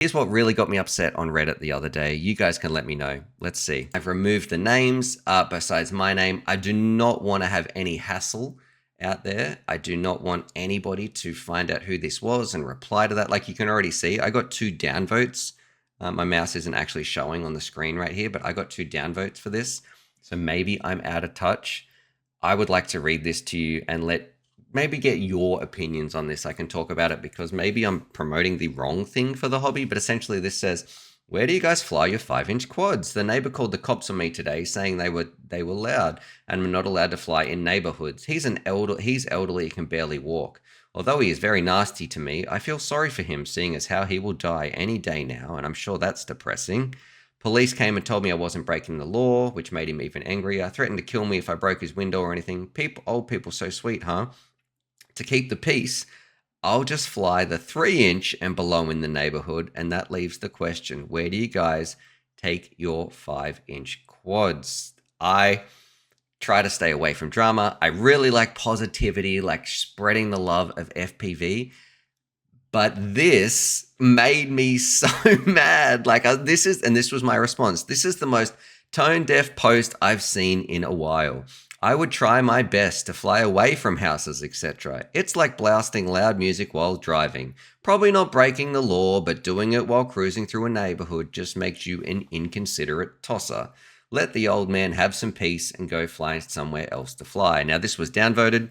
Here's what really got me upset on Reddit the other day. You guys can let me know. Let's see. I've removed the names besides my name. I do not want to have any hassle out there. I do not want anybody to find out who this was and reply to that. Like you can already see, I got 2 downvotes. My mouse isn't actually showing on the screen right here, but I got 2 downvotes for this. So maybe I'm out of touch. I would like to read this to you and maybe get your opinions on this. I can talk about it because maybe I'm promoting the wrong thing for the hobby, but essentially this says, where do you guys fly your 5-inch quads? The neighbor called the cops on me today saying they were loud and were not allowed to fly in neighborhoods. He's elderly, he can barely walk. Although he is very nasty to me, I feel sorry for him, seeing as how he will die any day now, and I'm sure that's depressing. Police came and told me I wasn't breaking the law, which made him even angrier. Threatened to kill me if I broke his window or anything. Old people so sweet, huh? To keep the peace, I'll just fly the 3-inch and below in the neighborhood, and that leaves the question, where do you guys take your 5-inch quads? I try to stay away from drama. I really like positivity, like spreading the love of FPV, but this made me so mad. Like this was my response. This is the most tone-deaf post I've seen in a while. I would try my best to fly away from houses, etc. It's like blasting loud music while driving. Probably not breaking the law, but doing it while cruising through a neighborhood just makes you an inconsiderate tosser. Let the old man have some peace and go fly somewhere else to fly. Now, this was downvoted,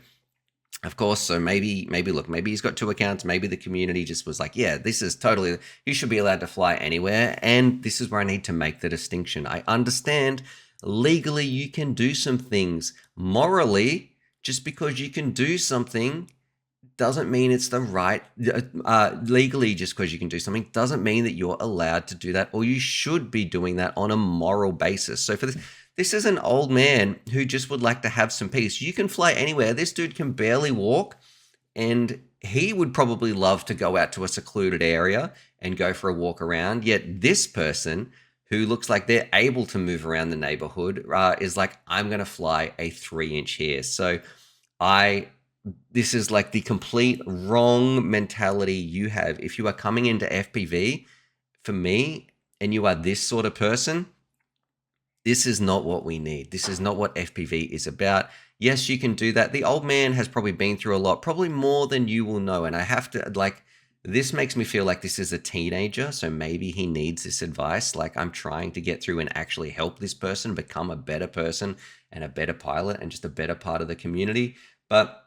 of course, so maybe he's got 2 accounts. Maybe the community just was like, yeah, this is totally, you should be allowed to fly anywhere. And this is where I need to make the distinction. I understand legally you can do some things. Morally, just because you can do something doesn't mean it's the right, legally just because you can do something doesn't mean that you're allowed to do that, or you should be doing that on a moral basis. So for this is an old man who just would like to have some peace. You can fly anywhere. This dude can barely walk, and he would probably love to go out to a secluded area and go for a walk around. Yet this person who looks like they're able to move around the neighborhood is like, I'm going to fly a 3-inch here. So this is like the complete wrong mentality you have. If you are coming into FPV, for me, and you are this sort of person, this is not what we need. This is not what FPV is about. Yes, you can do that. The old man has probably been through a lot, probably more than you will know. And I have to, like, this makes me feel like this is a teenager, so maybe he needs this advice. Like, I'm trying to get through and actually help this person become a better person and a better pilot and just a better part of the community. But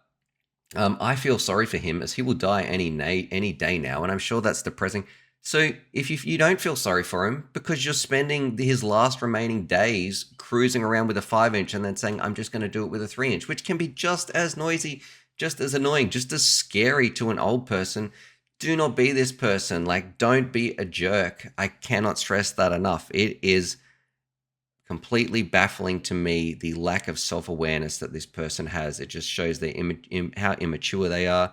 I feel sorry for him, as he will die any day now, and I'm sure that's depressing. So if you don't feel sorry for him because you're spending his last remaining days cruising around with a 5-inch and then saying, I'm just going to do it with a 3-inch, which can be just as noisy, just as annoying, just as scary to an old person. Do not be this person. Like, don't be a jerk. I cannot stress that enough. It is completely baffling to me, the lack of self-awareness that this person has. It just shows how immature they are.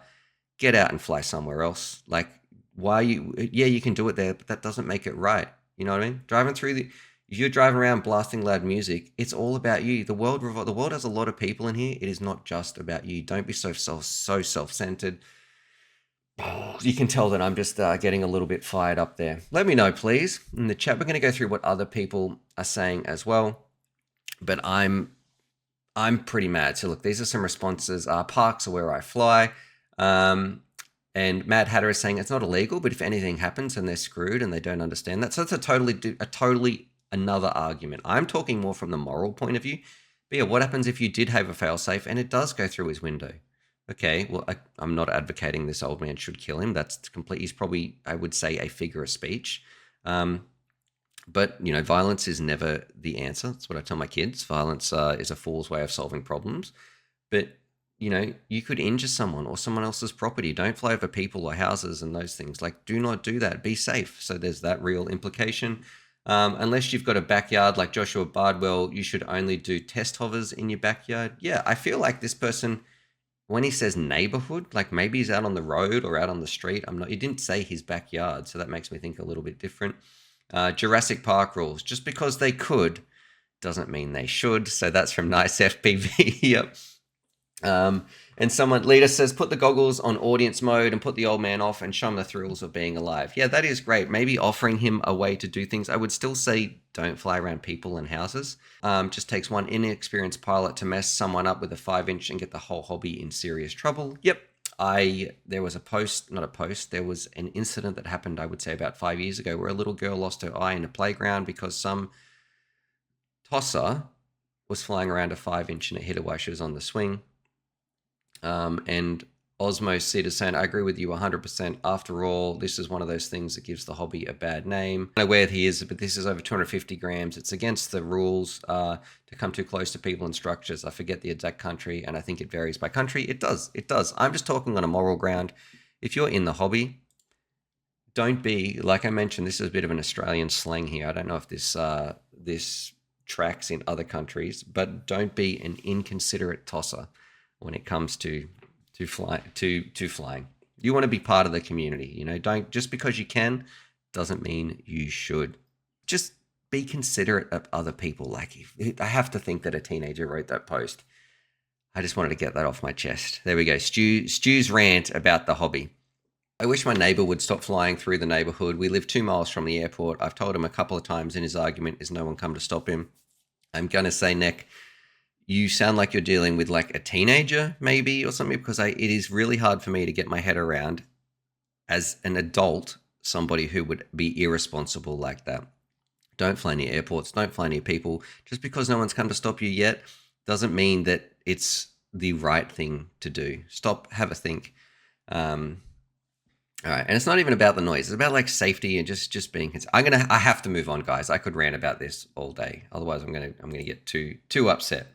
Get out and fly somewhere else. Like, why you can do it there, but that doesn't make it right. You know what I mean? If you're driving around blasting loud music, it's all about you. The world has a lot of people in here. It is not just about you. Don't be so self-centered. You can tell that I'm just getting a little bit fired up there. Let me know, please, in the chat. We're going to go through what other people are saying as well, but I'm pretty mad. So look, these are some responses. Parks are where I fly. And Mad Hatter is saying it's not illegal, but if anything happens and they're screwed and they don't understand that. So that's a totally another argument. I'm talking more from the moral point of view. But yeah, what happens if you did have a failsafe and it does go through his window? Okay, well, I'm not advocating this old man should kill him. He's probably, I would say, a figure of speech. But, you know, violence is never the answer. That's what I tell my kids. Violence is a fool's way of solving problems. But, you know, you could injure someone or someone else's property. Don't fly over people or houses and those things. Like, do not do that. Be safe. So there's that real implication. Unless you've got a backyard like Joshua Bardwell, you should only do test hovers in your backyard. Yeah, I feel like this person, when he says neighborhood, like maybe he's out on the road or out on the street. He didn't say his backyard, so that makes me think a little bit different. Jurassic Park rules. Just because they could doesn't mean they should. So that's from Nice FPV. Yep. And someone leader says, put the goggles on audience mode and put the old man off and show him the thrills of being alive. Yeah, that is great. Maybe offering him a way to do things. I would still say don't fly around people and houses. Just takes one inexperienced pilot to mess someone up with a 5-inch and get the whole hobby in serious trouble. Yep. There was there was an incident that happened, I would say about 5 years ago, where a little girl lost her eye in a playground because some tosser was flying around a 5-inch and it hit her while she was on the swing. And Osmo Cedar saying, I agree with you 100%. After all, this is one of those things that gives the hobby a bad name. I know where he is, but this is over 250 grams. It's against the rules to come too close to people and structures. I forget the exact country, and I think it varies by country. It does. I'm just talking on a moral ground. If you're in the hobby, don't be, like I mentioned, this is a bit of an Australian slang here. I don't know if this tracks in other countries, but don't be an inconsiderate tosser when it comes to flying. You want to be part of the community. Don't, just because you can doesn't mean you should. Just be considerate of other people. Like, I have to think that a teenager wrote that post. I just wanted to get that off my chest. There we go. Stu's rant about the hobby. I wish my neighbor would stop flying through the neighborhood. We live 2 miles from the airport. I've told him a couple of times, and his argument is no one come to stop him. I'm going to say, Nick, you sound like you're dealing with like a teenager maybe or something, because it is really hard for me to get my head around as an adult, somebody who would be irresponsible like that. Don't fly near airports. Don't fly near people. Just because no one's come to stop you yet doesn't mean that it's the right thing to do. Stop, have a think. All right, and it's not even about the noise. It's about like safety and just being. I have to move on, guys. I could rant about this all day. Otherwise, I'm gonna get too upset.